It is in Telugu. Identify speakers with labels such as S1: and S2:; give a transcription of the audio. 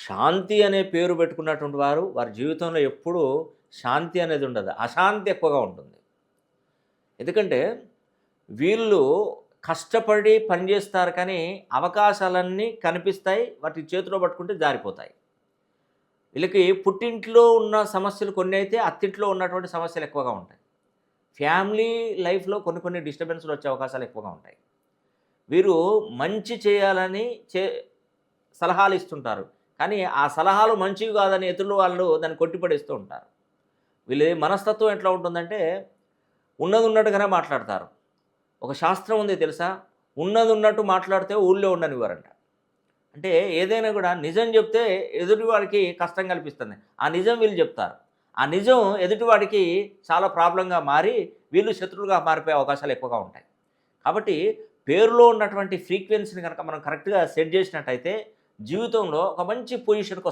S1: శాంతి అనే పేరు పెట్టుకున్నటువంటి వారు వారి జీవితంలో ఎప్పుడూ శాంతి అనేది ఉండదు. అశాంతి ఎక్కువగా ఉంటుంది. ఎందుకంటే వీళ్ళు కష్టపడి పనిచేస్తారు కానీ అవకాశాలన్నీ కనిపిస్తాయి. వాటి చేతిలో పట్టుకుంటే జారిపోతాయి. వీళ్ళకి పుట్టింట్లో ఉన్న సమస్యలు కొన్ని అయితే అత్తింట్లో ఉన్నటువంటి సమస్యలు ఎక్కువగా ఉంటాయి. ఫ్యామిలీ లైఫ్‌లో కొన్ని డిస్టర్బెన్స్‌లు వచ్చే అవకాశాలు ఎక్కువగా ఉంటాయి. వీరు మంచి చేయాలని సలహాలు ఇస్తుంటారు. కానీ ఆ సలహాలు మంచివి కాదని ఎదురు వాళ్ళు దాన్ని కొట్టిపడేస్తూ ఉంటారు. వీళ్ళ మనస్తత్వం ఎట్లా ఉంటుందంటే ఉన్నది ఉన్నట్టుగానే మాట్లాడతారు. ఒక శాస్త్రం ఉంది తెలుసా? ఉన్నది ఉన్నట్టు మాట్లాడితే ఊళ్ళో ఉండనివ్వరంట. అంటే ఏదైనా కూడా నిజం చెప్తే ఎదుటివాడికి కష్టం కల్పిస్తుంది. ఆ నిజం వీళ్ళు చెప్తారు. ఆ నిజం ఎదుటివాడికి చాలా ప్రాబ్లమ్‌గా మారి వీళ్ళు శత్రువులుగా మారిపోయే అవకాశాలు ఎక్కువగా ఉంటాయి. కాబట్టి పేరులో ఉన్నటువంటి ఫ్రీక్వెన్సీని గనక మనం కరెక్ట్‌గా సెట్ చేసినట్టయితే జీవితంలో ఒక మంచి పొజిషన్‌కి